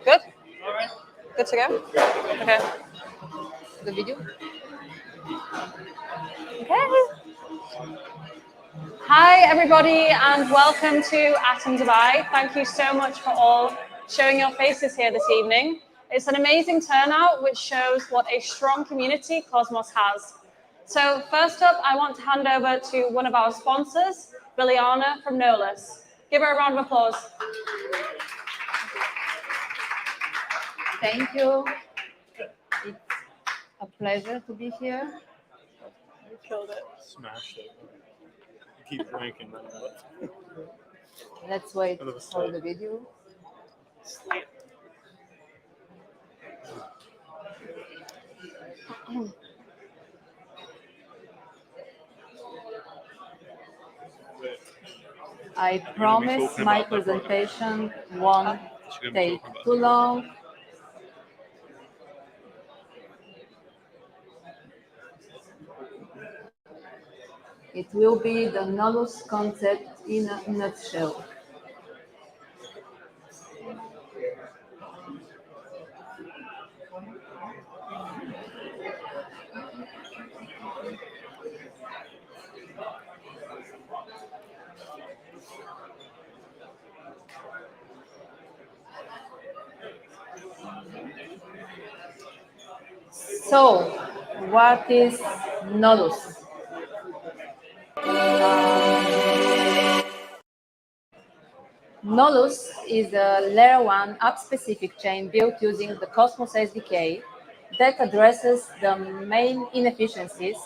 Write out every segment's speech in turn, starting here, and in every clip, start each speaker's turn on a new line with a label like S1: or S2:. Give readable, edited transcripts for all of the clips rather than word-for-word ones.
S1: Good? Good to go? Okay. The video? Okay. Hi, everybody, and welcome to Atom Dubai. Thank you so much for all showing your faces here this evening. It's an amazing turnout, which shows what a strong community Cosmos has. So first up, I want to hand over to one of our sponsors, Liliana from Nolas. Give her a round of applause.
S2: Thank you. It's a pleasure to be here.
S1: You killed it.
S3: Smashed it. Keep ranking that up.
S2: Let's wait for the video. I promise my presentation won't take too long. It will be the Nolas concept in a nutshell. So, what is Nolas? Nolas is a Layer 1 app-specific chain built using the Cosmos SDK that addresses the main inefficiencies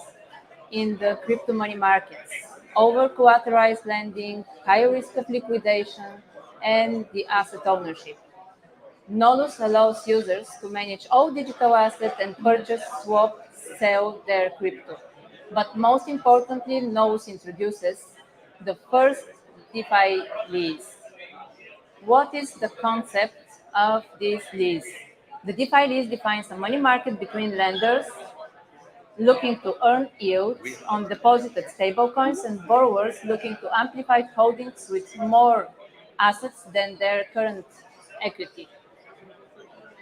S2: in the crypto money markets: over-collateralized lending, high risk of liquidation, and the asset ownership. Nolas allows users to manage all digital assets and purchase, swap, sell their crypto. But most importantly, Nolas introduces the first DeFi lease. What is the concept of this lease? The DeFi lease defines a money market between lenders looking to earn yields on deposited stablecoins and borrowers looking to amplify holdings with more assets than their current equity.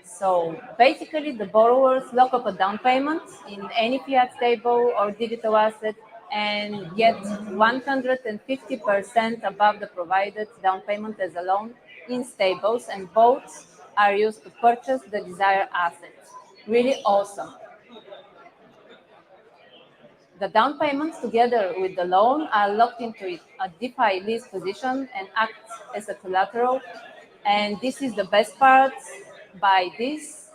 S2: So basically, the borrowers lock up a down payment in any fiat stable or digital asset and get 150% above the provided down payment as a loan in stables, and both are used to purchase the desired assets. Really awesome. The down payments, together with the loan, are locked into a DeFi lease position and act as a collateral. And this is the best part. By this,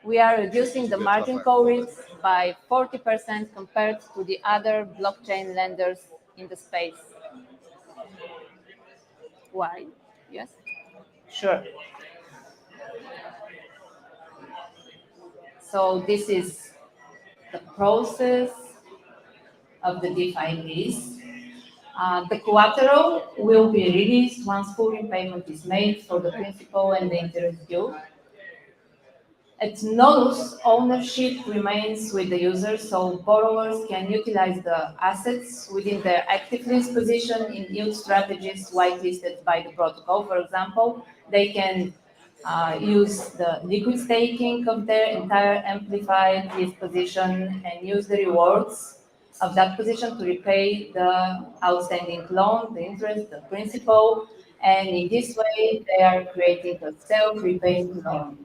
S2: we are reducing the margin call risk by 40% compared to the other blockchain lenders in the space. Why? Yes? Sure. So this is the process of the DeFi lease. The collateral will be released once full repayment is made for the principal and the interest due. At Nolas, ownership remains with the user, so borrowers can utilize the assets within their active lease position in yield strategies whitelisted by the protocol. For example, they can use the liquid staking of their entire amplified lease position and use the rewards of that position to repay the outstanding loan, the interest, the principal, and in this way, they are creating a self-repaying loan.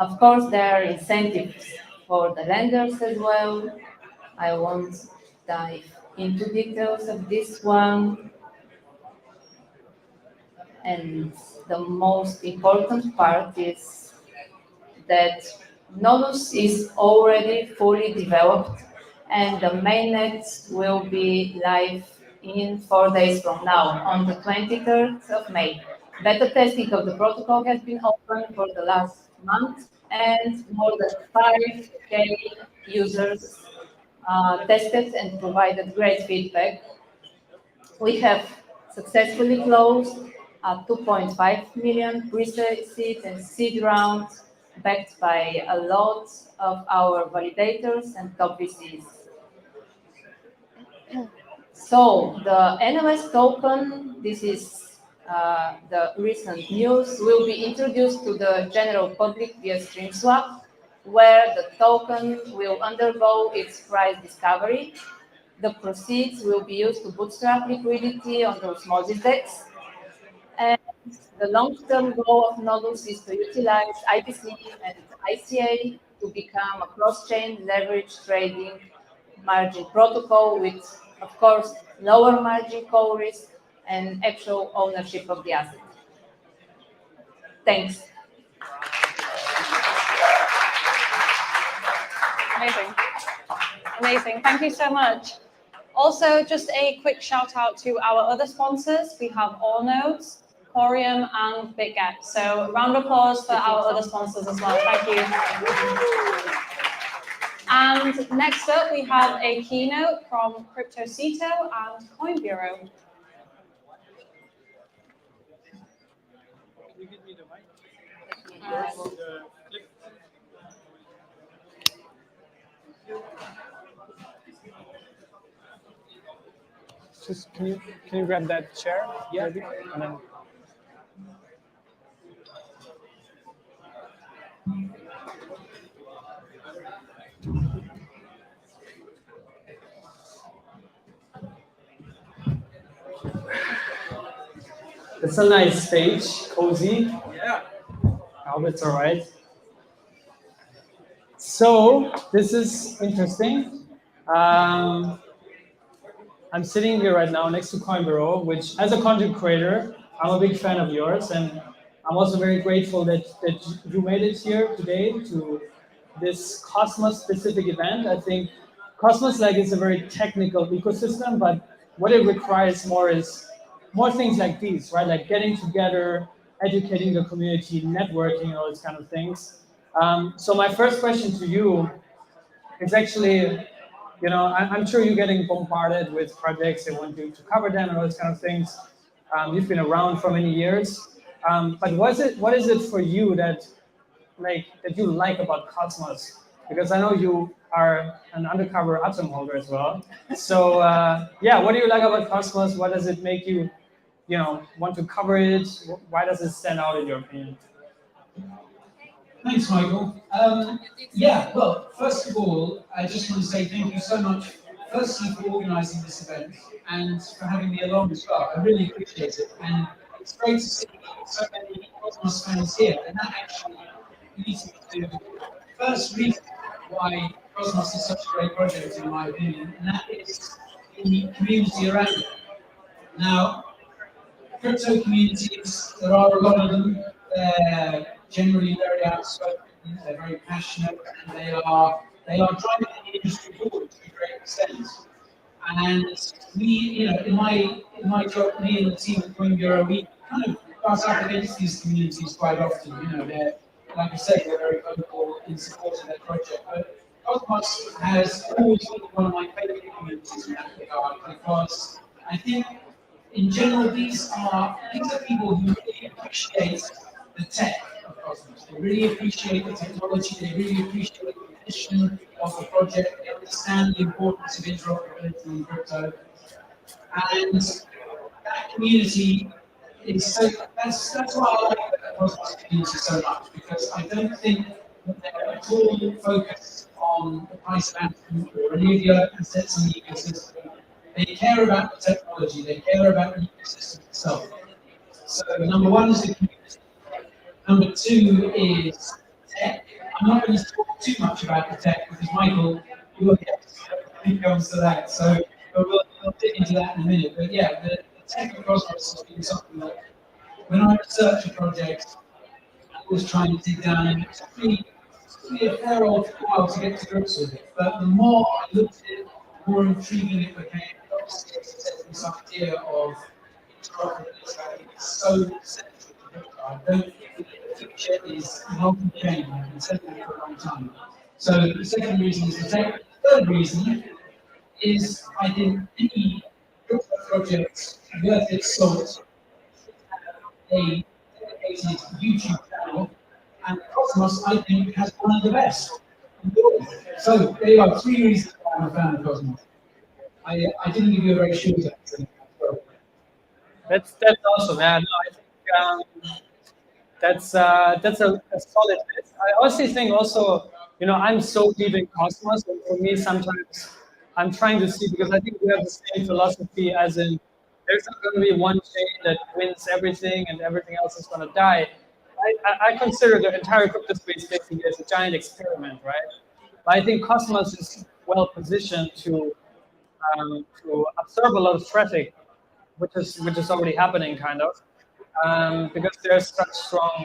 S2: Of course, there are incentives for the lenders as well. I won't dive into details of this one. And the most important part is that Nolas is already fully developed, and the mainnet will be live in 4 days from now, on the 23rd of May. Beta testing of the protocol has been open for the last month, and more than 5K users tested and provided great feedback. We have successfully closed a 2.5 million pre-seed and seed round, backed by a lot of our validators and top VCs. So the NOS token, this is the recent news, will be introduced to the general public via StreamSwap, where the token will undergo its price discovery. The proceeds will be used to bootstrap liquidity on the osmosis DEX. And the long-term goal of Nolas is to utilize IBC and ICA to become a cross-chain leverage trading margin protocol with, of course, lower margin call risk and actual ownership of the asset. Thanks.
S1: Amazing. Amazing. Thank you so much. Also, just a quick shout out to our other sponsors. We have Allnodes, Corium, and BitGet. So round of applause for our other sponsors as well. Thank you. And next up, we have a keynote from Cryptocito and Coin Bureau.
S3: Can you give me the mic? Just can you grab that chair? Yeah. Maybe? And then. It's a nice stage, cozy. Yeah. I hope it's all right. So this is interesting. I'm sitting here right now next to Coin Bureau, which, as a content creator, I'm a big fan of yours, and I'm also very grateful that you made it here today to this Cosmos-specific event. I think Cosmos is a very technical ecosystem, but what it requires more is more things like these, right? Like getting together, educating the community, networking, all those kind of things. So my first question to you is actually, I'm sure you're getting bombarded with projects. They want you to cover them and all those kind of things. You've been around for many years. But what is it for you that you like about Cosmos? Because I know you are an undercover Atom holder as well. So what do you like about Cosmos? What does it make you, want to cover it? Why does it stand out in your opinion?
S4: Thanks, Michael. Well, first of all, I just want to say thank you so much, firstly, for organising this event and for having me along as well. I really appreciate it. And it's great to see so many Cosmos fans here. And that actually leads me to the first reason why Cosmos is such a great project, in my opinion, and that is the community around it. Now, crypto communities, there are a lot of them. They're generally very outspoken, they're very passionate, and they are driving the industry forward to a great extent. And we, in my job, me and the team at Coin Bureau, we kind of pass up against these communities quite often. They're, like I said, they're very vocal in supporting their project. But Cosmos has always been one of my favorite communities in that regard, because I think, in general, these are people who really appreciate the tech of Cosmos. They really appreciate the technology. They really appreciate the mission of the project. They understand the importance of interoperability in crypto. And that community is so. That's why I like the Cosmos community so much, because I don't think that they're at all focused on the price of Atom or any of the other assets in the ecosystem. They care about the technology. They care about the ecosystem itself. So number one is the community. Number two is tech. I'm not going to talk too much about the tech because Michael, you will get when it comes to that. So we'll dig into that in a minute. But yeah, the tech of Cosmos has been something that when I research a project, I was trying to dig down, and it took me a fair old while to get to grips with it. But the more I looked at it, the more intriguing it became. Obviously, this idea of interoperability, I think, is so central to crypto. I don't think the future is multi-chain. I've been saying that for a long time. So the second reason is the tech. The third reason is I think any crypto project worth its salt have a dedicated YouTube channel, and Cosmos, I think, has one of the best. So there are three reasons why I'm a fan of Cosmos. I didn't give you a very short answer.
S3: That's awesome, man. No, I think that's a solid list. I also think also, I'm so deep in Cosmos, and for me sometimes I'm trying to see because I think we have the same philosophy as in there's not going to be one chain that wins everything and everything else is going to die. I consider the entire crypto space basically as a giant experiment, right? But I think Cosmos is well positioned to absorb a lot of traffic, which is already happening, kind of, because there's such strong,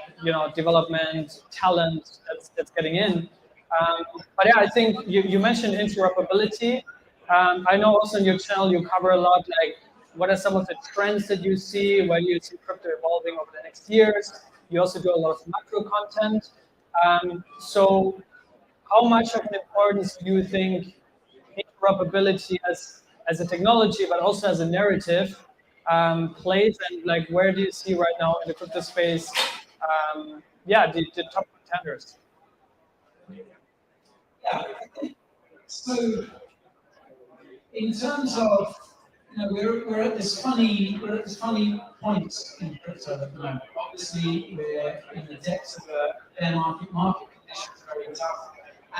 S3: development talent that's getting in. But yeah, I think you mentioned interoperability. I know also in your channel you cover a lot like what are some of the trends that you see, where do you see crypto evolving over the next years. You also do a lot of macro content. So how much of an importance do you think interoperability as a technology, but also as a narrative, plays, and like where do you see right now in the crypto space? Yeah, the top contenders.
S4: Yeah. So in terms of, we're at this funny point in crypto at the moment. Obviously, we're in the depths of a bear market conditions, very tough,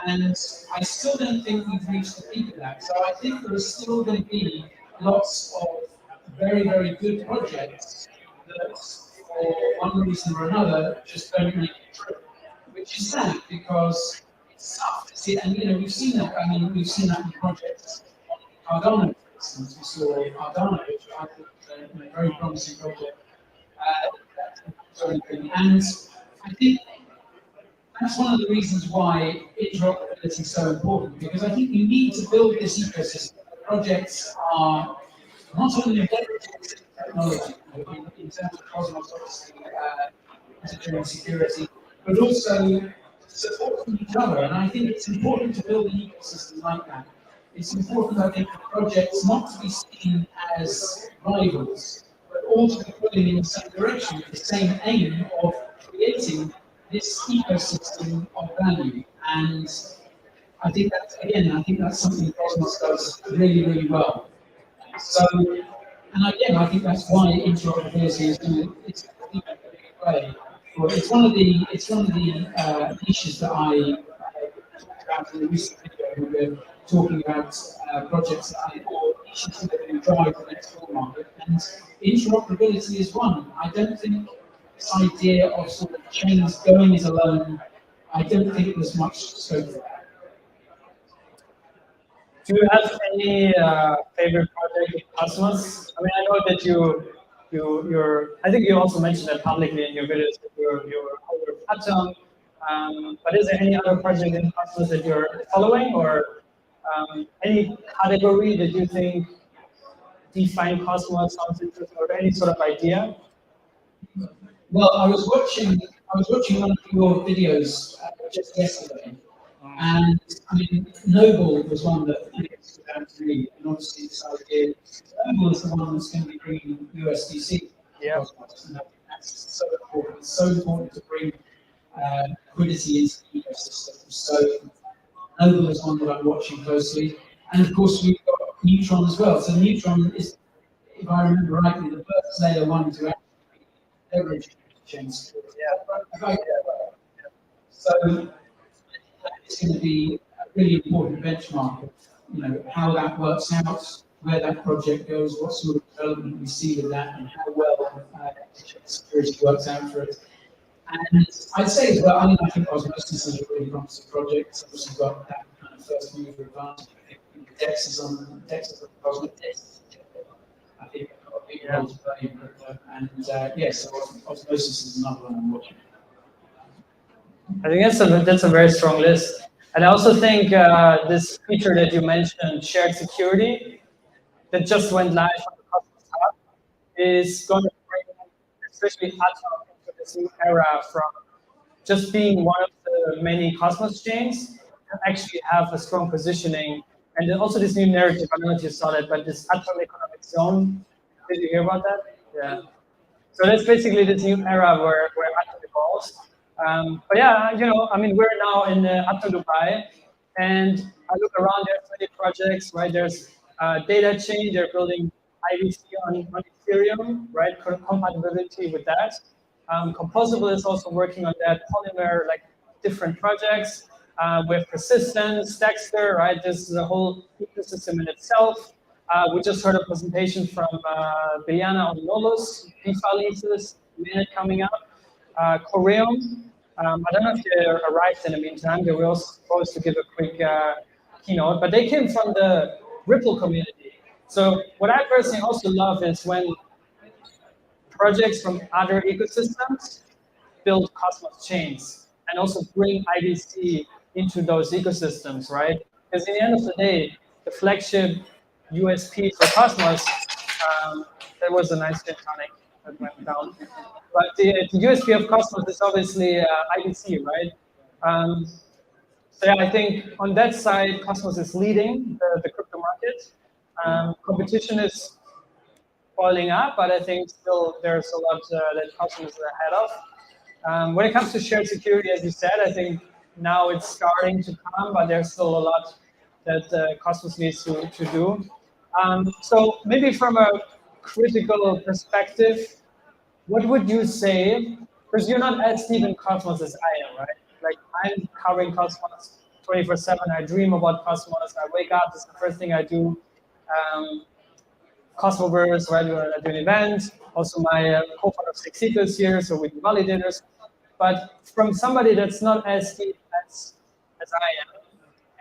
S4: and I still don't think we've reached the peak of that. So I think there are still going to be lots of very, very good projects that, for one reason or another, just don't make it through, which is sad because it's tough to see. And we've seen that. I mean, we've seen that in projects. Cardano, for instance, we saw Cardano, which I think is a very promising project. And I think that's one of the reasons why interoperability is so important, because I think you need to build this ecosystem. The projects are not only leveraging technology in terms of Cosmos, obviously, engineering security, but also supporting each other. And I think it's important to build an ecosystem like that. It's important, I think, for projects not to be seen as rivals, but all to be pulling in the same direction with the same aim of creating this ecosystem of value. And I think that's something Cosmos does really, really well. So, and again, I think that's why interoperability is it's a big play. Well, it's one of the niches that I talked about in the recent video. We were talking about projects that or niches that are going to drive the next bull market, and interoperability is one. I don't think this idea of sort of chains going it alone. I don't think there's much scope for that.
S3: Do you have any favorite project in Cosmos? I mean, I know that you're. I think you also mentioned that publicly in your videos that you're over Atom. But is there any other project in Cosmos that you're following, or any category that you think define Cosmos sounds interesting, or any sort of idea?
S4: Well, I was watching one of your videos just yesterday, and I mean, Noble was one that stood out to me, and obviously this idea, Noble is the one that's going to be bringing USDC.
S3: Yeah.
S4: And I think that's so important. It's so important to bring liquidity into the ecosystem. So Noble is one that I'm watching closely, and of course we've got Neutron as well. So Neutron is, if I remember rightly, the first layer one to actually leverage chain security. Yeah. So it's going to be a really important benchmark of how that works out, where that project goes, what sort of development we see with that, and how well chain security works out for it. And I'd say as well, I mean, I think Osmosis is a really promising project. It's obviously got that kind of first mover advantage. I think Dex is on Cosmos. I think they've got a big role to play in crypto. And yes, so Osmosis is another one I'm watching.
S3: I think that's a very strong list. And I also think this feature that you mentioned, shared security, that just went live on the Cosmos Hub, is going to bring, especially Atom, into this new era from just being one of the many Cosmos chains to actually have a strong positioning. And then also this new narrative, I don't know if you saw that, but this Atom economic zone, did you hear about that? Yeah. So that's basically this new era where Atom evolves. But yeah, I mean, we're now in Atom Dubai, and I look around, there's many projects, right? There's Data Chain, they're building IBC on Ethereum, right? Compatibility with that. Composable is also working on that. Polymer, like different projects. With persistence, Dexter, right? This is a whole ecosystem in itself. We just heard a presentation from Biljana on Nolas, DeFi leases, minute coming up. Coreum, I don't know if they arrived in the meantime. They were also supposed to give a quick keynote, but they came from the Ripple community. So what I personally also love is when projects from other ecosystems build Cosmos chains and also bring IBC into those ecosystems, right? Because in the end of the day, the flagship USP for Cosmos, there was a nice gin tonic that went down. But the USP of Cosmos is obviously IBC, right? So yeah, I think on that side, Cosmos is leading the crypto market. Competition is boiling up, but I think still there's a lot that Cosmos is ahead of. When it comes to shared security, as you said, I think now it's starting to come, but there's still a lot that Cosmos needs to do. So maybe from a critical perspective, what would you say? Because you're not as deep in Cosmos as I am, right? Like I'm covering Cosmos 24/7. I dream about Cosmos. I wake up. It's the first thing I do. Cosmoverse, right? I do an event. Also, my co-founder of Cryptocito is here, so we do validators. But from somebody that's not as deep as I am,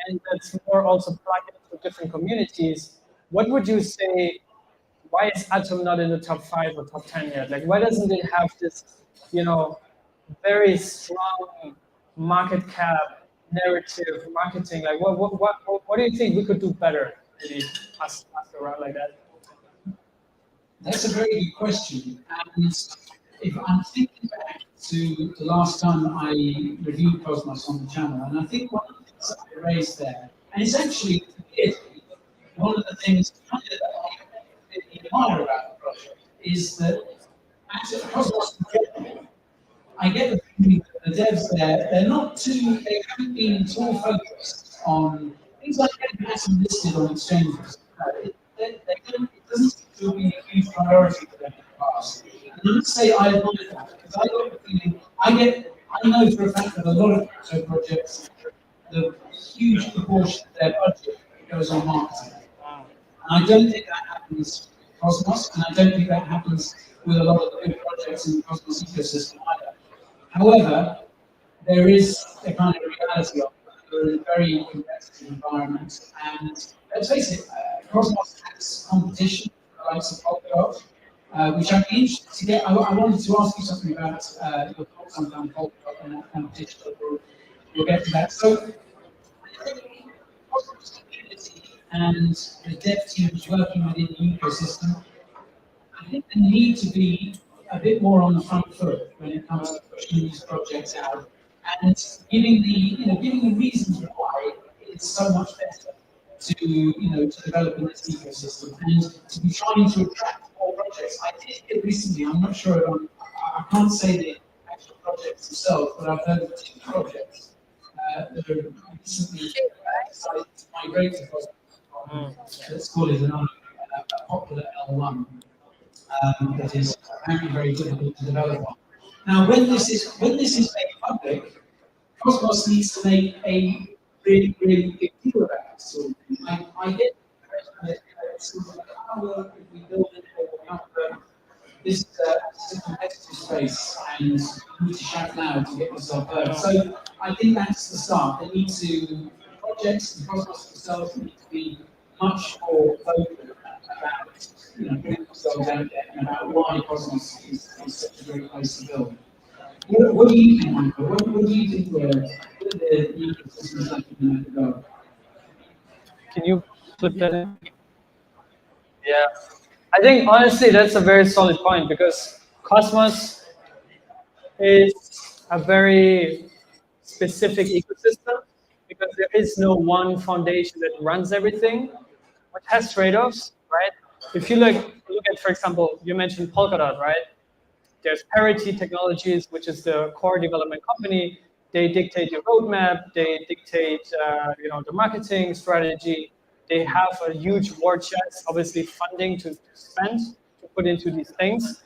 S3: and that's more also plugged into different communities, what would you say? Why is Atom not in the top 5 or top 10 yet? Like, why doesn't it have this, very strong market cap narrative marketing? Like, what do you think we could do better? Maybe ask around like that.
S4: That's a very good question. And if I'm thinking back to the last time I reviewed Cosmos on the channel, and I think one of the things that I raised there, and it's actually one of the things that I admire about the project is that actually Cosmos in general, I get the feeling that the devs there, they haven't been at all focused on things like getting Atom listed on exchanges. It doesn't seem to be a huge priority for them in the past. And I must say I admire that because I got the feeling I know for a fact that a lot of crypto projects, the huge proportion of their budget goes on marketing. And I don't think that happens with Cosmos, and I don't think that happens with a lot of the big projects in the Cosmos ecosystem either. However, there is a kind of reality of it. We're in a very competitive environment, and let's face it, Cosmos has competition with the likes of Polkadot, which I'd be interested to get. I wanted to ask you something about your thoughts on Polkadot and that competition, but we'll get to that. So, I think Cosmos community and the dev teams working within the ecosystem, I think they need to be a bit more on the front foot when it comes to pushing these projects out and giving the reasons why it's so much better to develop in this ecosystem and to be trying to attract more projects. I did it recently. I'm not sure. I can't say the actual projects themselves, but I've heard of 2 projects that are recently decided to migrate to Cosmos. Let's call it a popular L1 that is apparently very difficult to develop on. Now, when this is made public, Cosmos needs to make a really, really big deal about this sort of thing. I get how well if we build it or this is a competitive space and you need to shout loud to get yourself heard. So I think that's the start. They need to, projects and Cosmos themselves need to be much more vocal about putting themselves out there and about why Cosmos is such a great place to build. What do you think, Michael? What do you think the ecosystem is actually going to go?
S3: Can you flip that in? Yeah. I think honestly that's a very solid point because Cosmos is a very specific ecosystem because there is no one foundation that runs everything. It has trade-offs, right? If you look at, for example, you mentioned Polkadot, right? There's Parity Technologies, which is the core development company. They dictate your roadmap. They dictate, the marketing strategy. They have a huge war chest, obviously funding to spend, to put into these things.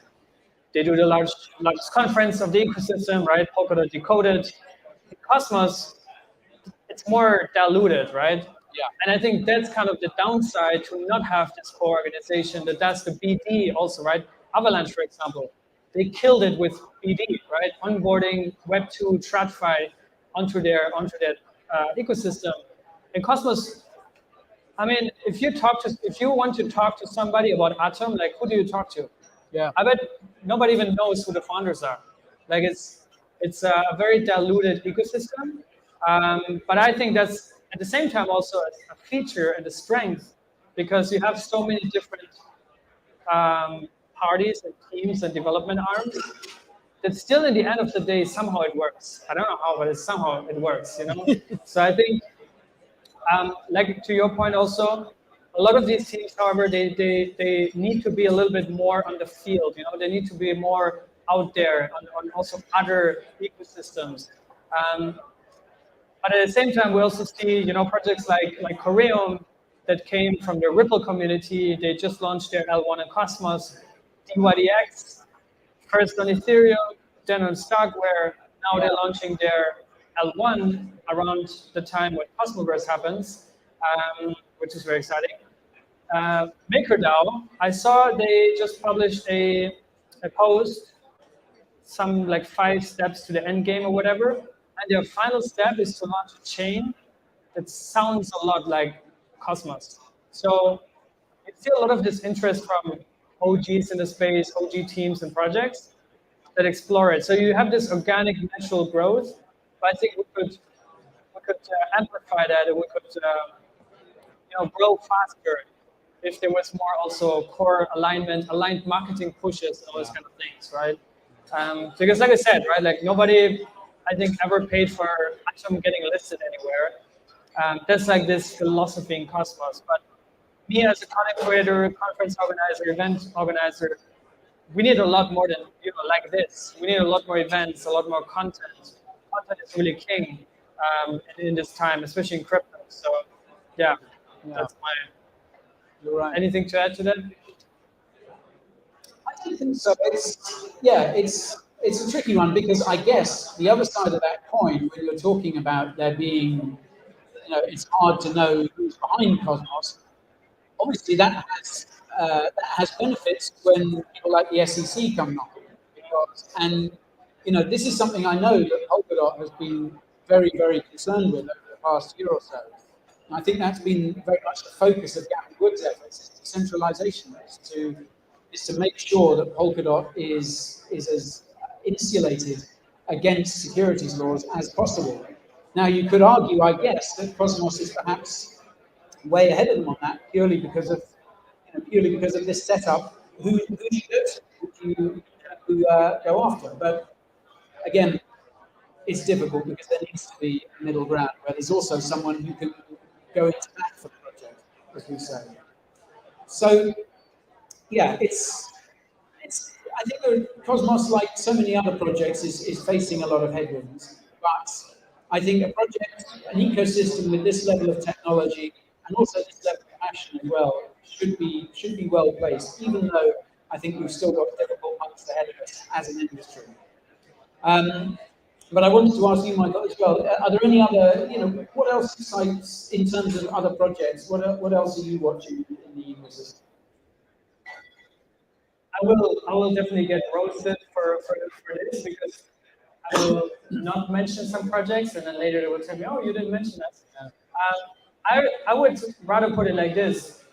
S3: They do the largest conference of the ecosystem, right? Polkadot Decoded. In Cosmos, it's more diluted, right?
S4: Yeah.
S3: And I think that's kind of the downside to not have this core organization that does the BD also, right? Avalanche, for example, they killed it with BD, right? Onboarding Web2 TradFi onto their ecosystem. In Cosmos, I mean, if you want to talk to somebody about Atom, like who do you talk to?
S4: Yeah.
S3: I bet nobody even knows who the founders are. Like it's a very diluted ecosystem, but I think that's at the same time also a feature and a strength because you have so many different parties and teams and development arms that still in the end of the day somehow it works. I don't know how, but somehow it works. So I think like to your point also, a lot of these teams, however, they need to be a little bit more on the field. They need to be more out there on also other ecosystems. But at the same time, we also see projects like Coreum that came from the Ripple community. They just launched their L1 on Cosmos, DYDX, first on Ethereum, then on Starkware. Now they're launching their L1 around the time when Cosmoverse happens, which is very exciting. MakerDAO, I saw they just published a post, some like 5 steps to the end game or whatever, and their final step is to launch a chain that sounds a lot like Cosmos. So you see a lot of this interest from OGs in the space, OG teams and projects that explore it. So you have this organic natural growth, but I think we could amplify that, and we could grow faster if there was more also core aligned marketing pushes and all those kind of things, right? Because like I said, right, like nobody I think ever paid for Atom getting listed anywhere. That's like this philosophy in Cosmos. But me as a content creator, conference organizer, event organizer, we need a lot more than like this. We need a lot more events, a lot more content. Content is really king in this time, especially in crypto. So yeah. That's my.
S4: You're right.
S3: Anything to add to that?
S4: I don't think so. It's a tricky one because I guess the other side of that coin, when you're talking about there being, it's hard to know who's behind Cosmos. Obviously, that has benefits when people like the SEC come knocking, this is something I know that Polkadot has been very, very concerned with over the past year or so. And I think that's been very much the focus of Gavin Wood's efforts, is decentralization, is to make sure that Polkadot is as insulated against securities laws as possible. Now, you could argue, I guess, that Cosmos is perhaps way ahead of them on that, purely because of this setup. Who you go after? But again, it's difficult because there needs to be a middle ground where there's also someone who can go into bat for the project, as we say. So, yeah, I think Cosmos, like so many other projects, is facing a lot of headwinds. But I think a project, an ecosystem with this level of technology and also this level of passion as well should be well placed, even though I think we've still got difficult months ahead of us as an industry. But I wanted to ask you, Michael, as well. Are there any other, what else excites in terms of other projects? What else are you watching in the ecosystem?
S3: I will definitely get roasted for this because I will not mention some projects and then later they will tell me, oh, you didn't mention us. Yeah. I would rather put it like this.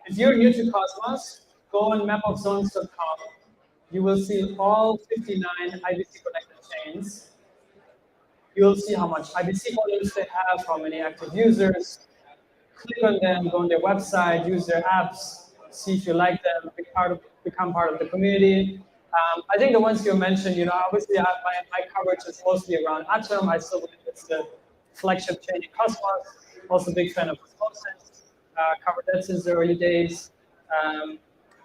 S3: If you're new to Cosmos, go on mapofzones.com. You will see all 59 IBC connected chains. You'll see how much IBC volumes they have, how many active users. Click on them, go on their website, use their apps, see if you like them, become part of the community. I think the ones you mentioned, obviously my coverage is mostly around Atom. I still believe it's the flagship chain in Cosmos. Also a big fan of Osmosis. Covered that since the early days.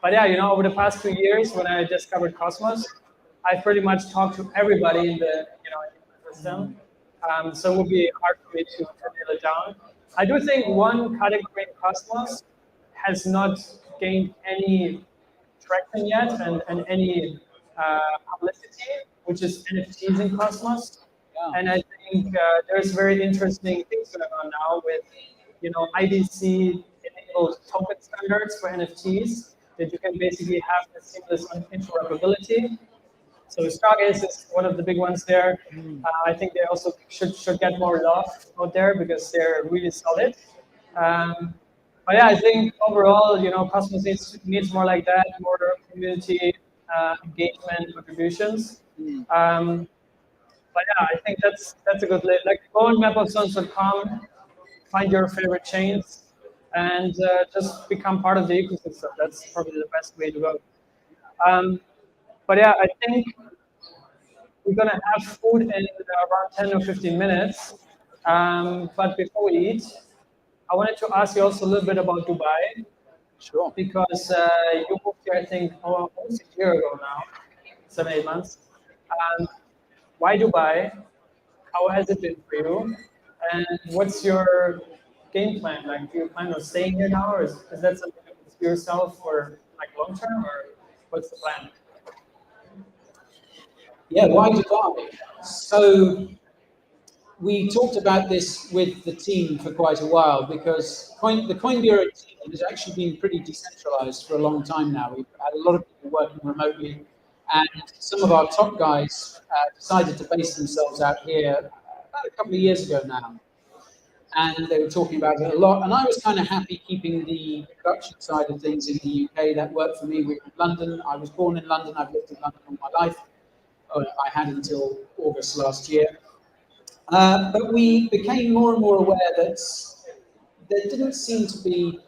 S3: But yeah, over the past 2 years when I discovered Cosmos, I pretty much talked to everybody in the ecosystem. So it would be hard for me to nail it down. I do think one category in Cosmos has not gained any traction yet and any publicity, which is NFTs in Cosmos.
S4: Yeah.
S3: And I think there's very interesting things going on now with, IDC enabled token standards for NFTs that you can basically have the seamless interoperability. So Stargaze is one of the big ones there. I think they also should get more love out there because they're really solid. Um, but yeah, I think overall, Cosmos needs more like that, more community engagement contributions. But yeah, I think that's a good like go on mapofzones.com, find your favorite chains, and just become part of the ecosystem. That's probably the best way to go. Um, but yeah, I think we're gonna have food in around 10 or 15 minutes. But before we eat, I wanted to ask you also a little bit about Dubai
S4: Sure.
S3: because you moved here, I think, almost a year ago now, 7, 8 months. Um, why Dubai? How has it been for you? And what's your game plan? Like, do you plan on staying here now, or is that something you can see yourself for like long term, or what's the plan?
S4: Yeah, why Dubai? So we talked about this with the team for quite a while because the Coin Bureau team has actually been pretty decentralized for a long time now. We've had a lot of people working remotely, and some of our top guys decided to base themselves out here about a couple of years ago now. And they were talking about it a lot. And I was kind of happy keeping the production side of things in the UK. That worked for me. We're in London. I was born in London. I've lived in London all my life. I had until August last year. But we became more and more aware that there didn't seem to be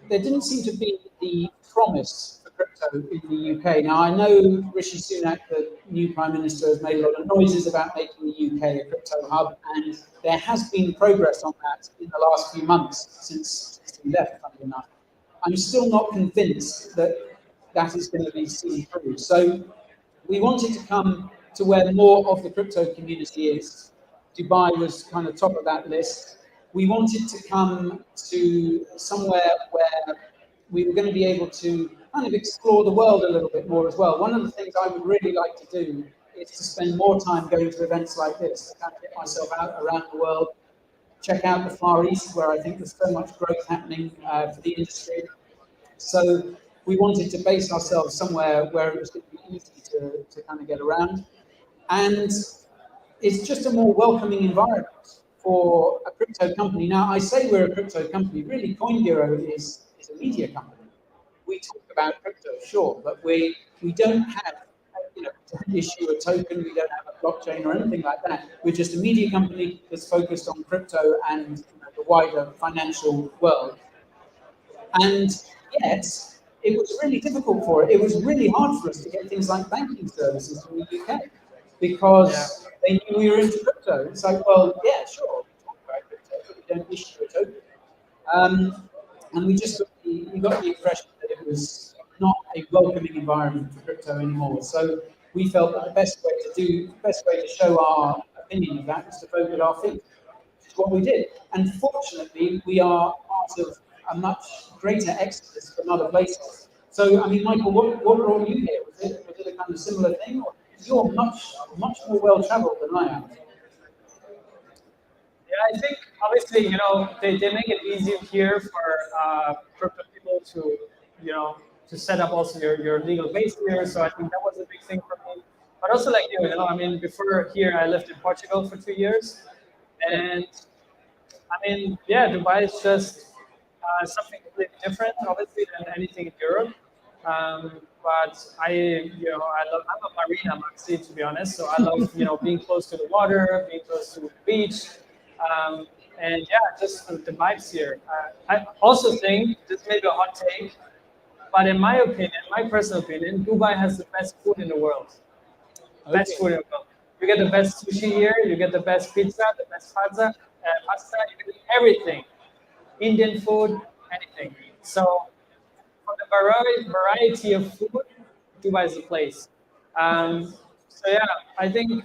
S4: there didn't seem to be the promise for crypto in the UK. Now I know Rishi Sunak, the new Prime Minister, has made a lot of noises about making the UK a crypto hub, and there has been progress on that in the last few months since he left, funny enough. I'm still not convinced that that is going to be seen through. So we wanted to come to where more of the crypto community is. Dubai was kind of top of that list. We wanted to come to somewhere where we were going to be able to kind of explore the world a little bit more as well. One of the things I would really like to do is to spend more time going to events like this, to kind of get myself out around the world, check out the Far East, where I think there's so much growth happening for the industry. So we wanted to base ourselves somewhere where it was going to be easy to kind of get around. And it's just a more welcoming environment for a crypto company. Now, I say we're a crypto company. Really, Coin Bureau is a media company. We talk about crypto, sure, but we don't have, to issue a token. We don't have a blockchain or anything like that. We're just a media company that's focused on crypto and the wider financial world. And yet, it was really difficult for it. It was really hard for us to get things like banking services from the UK because they knew we were into crypto. It's like, well, yeah, sure, we talk about crypto, but we don't issue a token. And we just got the impression that it was not a welcoming environment for crypto anymore. So we felt that the best way to show our opinion of that was to vote with our feet, which is what we did. And fortunately, we are part of a much greater exodus from other places. So, I mean, Michael, what brought you here? Was it a kind of similar thing? Or you're much more well-traveled than I am.
S3: Yeah, I think obviously, they make it easier here for crypto people to, to set up also your legal base here. So I think that was a big thing for me. But also like I mean, before here, I lived in Portugal for 2 years. And I mean, yeah, Dubai is just something completely different, obviously, than anything in Europe. But I'm a marina maxi, to be honest. So I love, being close to the water, being close to the beach. And yeah, just the vibes here. I also think, this may be a hot take, but in my opinion, my personal opinion, Dubai has the best food in the world. Best food in the world. You get the best sushi here, you get the best pizza, the best pasta, you get everything. Indian food, anything. So for the variety of food, Dubai is the place. So yeah, I think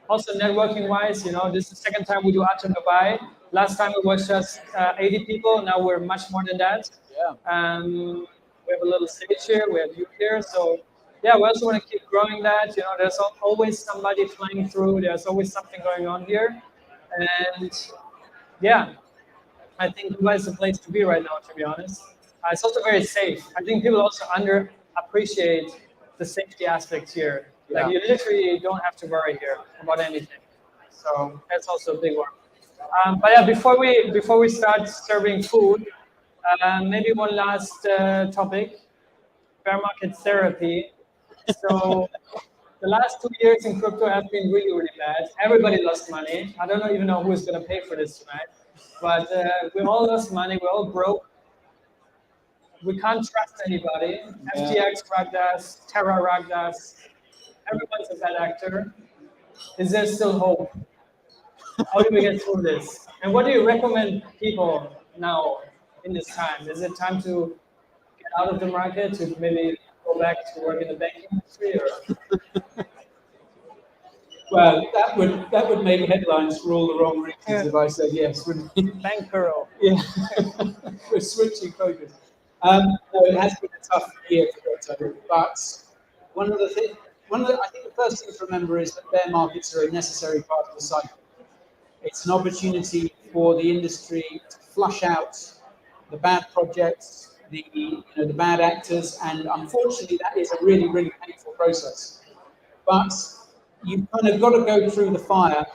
S3: Also networking-wise, this is the second time we do Atom Dubai. Last time it was just 80 people. Now we're much more than that.
S5: Yeah.
S3: We have a little stage here. We have you here. So yeah, we also want to keep growing that. There's always somebody flying through. There's always something going on here. And yeah, I think Dubai is the place to be right now, to be honest. It's also very safe. I think people also underappreciate the safety aspects here.
S5: Yeah.
S3: Like you literally don't have to worry here about anything. So that's also a big one. But yeah, before we start serving food, maybe one last topic: bear market therapy. So the last 2 years in crypto have been really, really bad. Everybody lost money. I don't even know who's going to pay for this tonight. But we all lost money. We're all broke. We can't trust anybody. FTX rugged us. Terra rugged us. Everyone's a bad actor. Is there still hope? How do we get through this? And what do you recommend people now in this time? Is it time to get out of the market, to maybe go back to work in the banking industry? Or?
S4: Well, that would make headlines for all the wrong reasons if I said yes, wouldn't it?
S3: Bank girl.
S4: Yeah, we're switching focus. No, it has been a tough year for crypto, but I think the first thing to remember is that bear markets are a necessary part of the cycle. It's an opportunity for the industry to flush out the bad projects, the bad actors, and unfortunately, that is a really, really painful process. But you've kind of got to go through the fire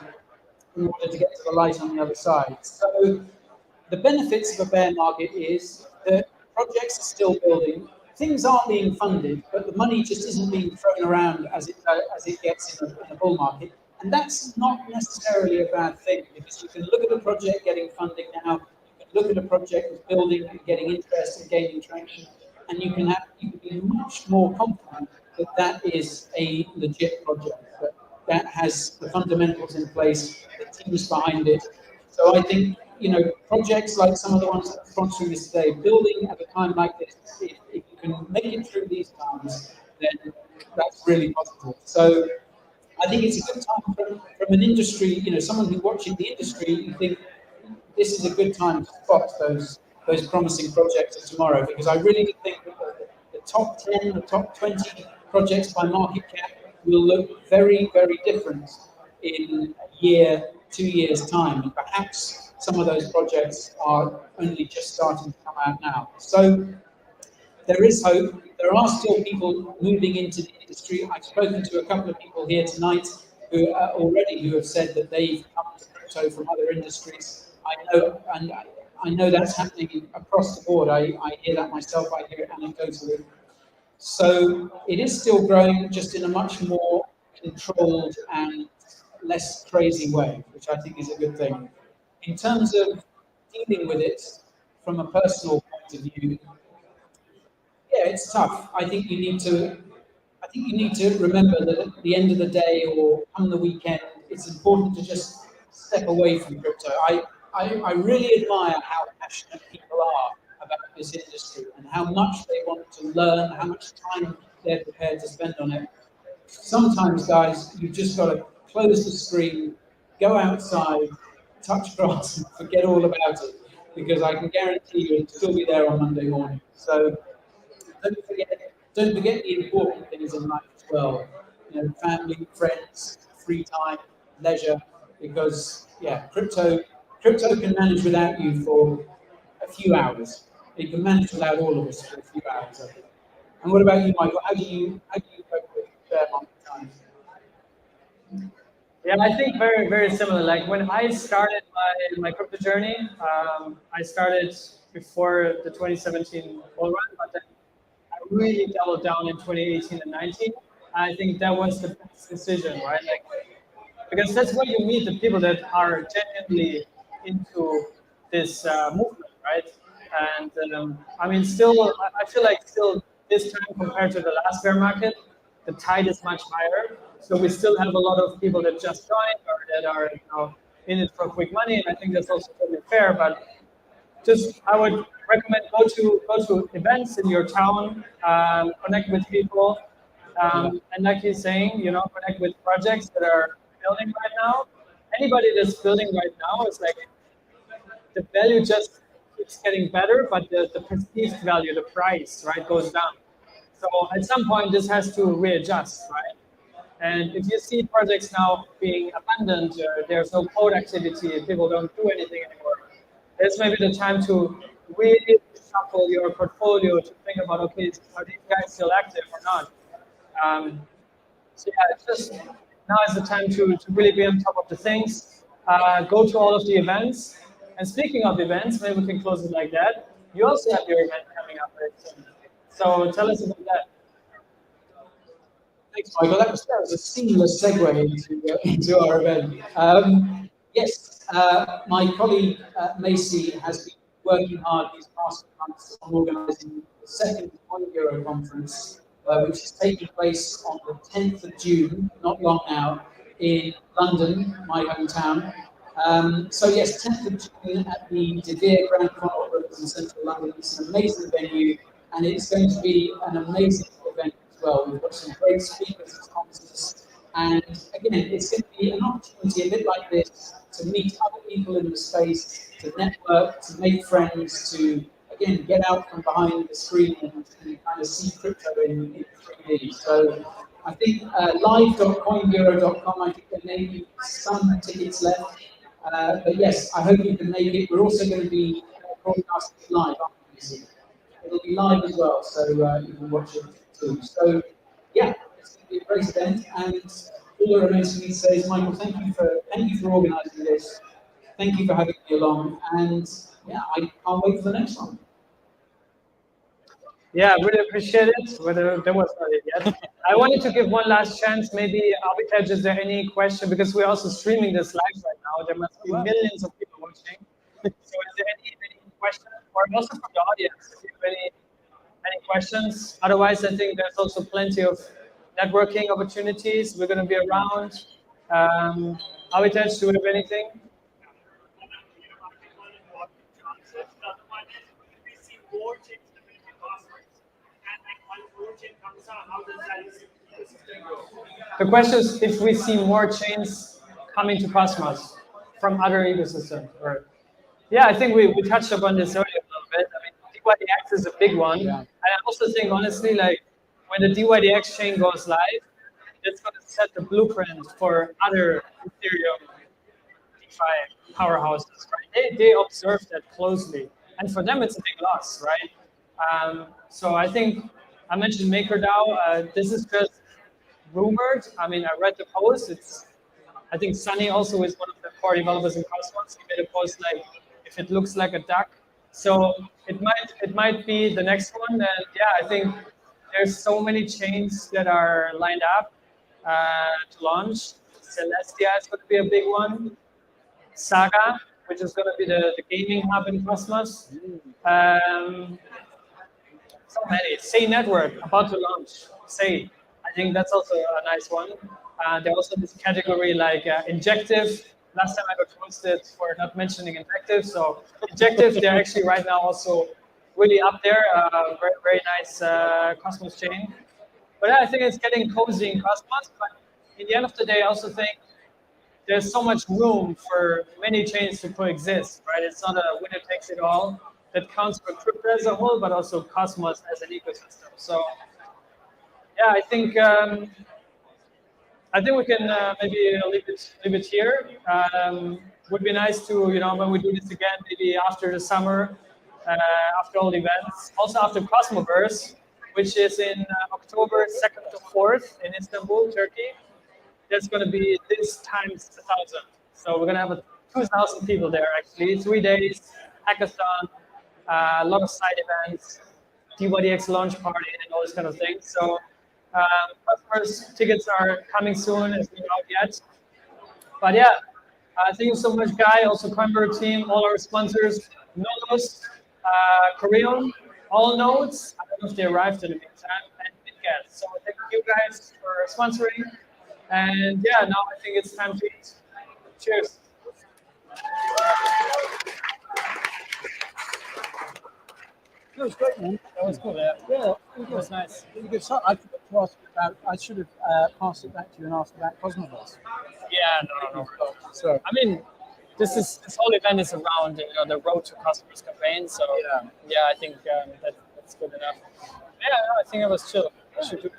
S4: in order to get to the light on the other side. So the benefits of a bear market is that projects are still building, things are being funded, but the money just isn't being thrown around as it gets in a bull market. And that's not necessarily a bad thing, because you can look at a project getting funding now, you can look at a project that's building and getting interest and gaining traction, and you can be much more confident that that is a legit project, that has the fundamentals in place, the teams behind it. So I think, projects like some of the ones that are sponsoring this today, building at a time like this, if you can make it through these times, then that's really positive. So I think it's a good time from an industry, someone who's watching the industry, you think this is a good time to spot those promising projects of tomorrow, because I really think that the top 10, the top 20 projects by market cap will look very, very different in a year, 2 years' time. And perhaps some of those projects are only just starting to come out now. So there is hope. There are still people moving into the industry. I've spoken to a couple of people here tonight who have said that they've come to crypto from other industries. I know that's happening across the board. I hear that myself. I hear it anecdotally. So it is still growing, just in a much more controlled and less crazy way, which I think is a good thing. In terms of dealing with it from a personal point of view, yeah, it's tough. I think you need to remember that at the end of the day or on the weekend, it's important to just step away from crypto. I really admire how passionate people are about this industry and how much they want to learn, how much time they're prepared to spend on it. Sometimes, guys, you've just got to close the screen, go outside, touch grass, and forget all about it, because I can guarantee you it'll still be there on Monday morning. So don't forget the important things in life as well. Family, friends, free time, leisure, because crypto can manage without you for a few hours. It can manage without all of us for a few hours, I think. And what about you, Michael? How do you cope with bear market times?
S3: Yeah, I think very, very similar. Like when I started my crypto journey, I started before the 2017 bull run, but then I really doubled down in 2018 and 19. I think that was the best decision, right? Like, because that's where you meet the people that are genuinely into this movement, right? And I mean, I feel like still this time compared to the last bear market, the tide is much higher. So we still have a lot of people that just joined or that are in it for quick money, and I think that's also totally fair. But just I would recommend go to events in your town, connect with people, and like he's saying, connect with projects that are building right now, anybody that's building right now is like the value just keeps getting better, but the perceived value, the price, right, goes down. So at some point, this has to readjust, right? And if you see projects now being abandoned, there's no code activity, people don't do anything anymore, it's maybe the time to really shuffle your portfolio to think about, okay, are these guys still active or not? So yeah, it's just now is the time to really be on top of the things, go to all of the events. And speaking of events, maybe we can close it like that. You also have your event coming up very soon. So tell us about that.
S4: Thanks, Michael. That was a seamless segue into our event. Yes, my colleague Macy has been working hard these past months on organising the second Coin Bureau conference, which is taking place on the 10th of June, not long now, in London, my hometown. So yes, 10th of June at the De Vere Grand Conference in central London. It's an amazing venue, and it's going to be an amazing event as well. We've got some great speakers and sponsors, and again, it's going to be an opportunity a bit like this to meet other people in the space, to network, to make friends, to again get out from behind the screen and kind of see crypto in 3D. So I think live.coinbureau.com, I think there may be some tickets left. But yes, I hope you can make it. We're also going to be broadcasting it live, aren't we? It'll be live as well, so you can watch it too. So yeah, it's going to be a great event, and all that remains for me to say is, Michael, thank you for organising this. Thank you for having me along, and yeah, I can't wait for the next one.
S3: Yeah, really appreciate it. Whether there was not it yet. I wanted to give one last chance. Maybe Arbitage, is there any question? Because we're also streaming this live right now. There must be millions of people watching. So is there any question, or also from the audience, if you have any questions? Otherwise, I think there's also plenty of networking opportunities. We're going to be around. Arbitage, do we have anything? The question is if we see more chains coming to Cosmos from other ecosystems. Or, yeah, I think we touched upon this earlier a little bit. I mean, DYDX is a big one. Yeah. And I also think, honestly, like when the DYDX chain goes live, it's going to set the blueprint for other Ethereum DeFi powerhouses, right? They observe that closely. And for them, it's a big loss, right? So I think I mentioned MakerDAO. This is just rumored. I mean, I read the post. I think Sunny also is one of the core developers in Cosmos. He made a post like, if it looks like a duck. So it might be the next one. And yeah, I think there's so many chains that are lined up to launch. Celestia is going to be a big one. Saga, which is going to be the gaming hub in Cosmos. So many. Say Network, about to launch. Say. I think that's also a nice one. There's also this category like Injective. Last time I got roasted for not mentioning Injective. So Injective, they're actually right now also really up there. Very, very nice Cosmos chain. But yeah, I think it's getting cozy in Cosmos. But in the end of the day, I also think there's so much room for many chains to coexist, right? It's not a winner takes it all that counts for crypto as a whole, but also Cosmos as an ecosystem. So yeah, I think we can maybe leave it here. Would be nice to, when we do this again, maybe after the summer, after all the events, also after Cosmoverse, which is in October 2nd to 4th in Istanbul, Turkey. There's going to be this times 1,000. So we're going to have 2,000 people there, actually. 3 days, hackathon, a lot of side events, DYDX launch party, and all this kind of things. So customers' tickets are coming soon. It's not out yet. But yeah, thank you so much, Guy, also Coinbird team, all our sponsors, Nolas, Korean, all nodes. I don't know if they arrived in the meantime, and BitGet. So thank you guys for sponsoring. And yeah, now I think it's time to eat. Cheers.
S5: That was great, man.
S3: That was cool, yeah.
S5: Yeah,
S3: it was nice.
S5: Really good. So I forgot to ask you about. I should have passed it back to you and asked about Cosmoverse.
S3: Yeah,
S6: Yeah, no. So I mean, this whole event is around the Road to Customers campaign. So yeah, I think that's good enough. Yeah, no, I think it was chill. I should do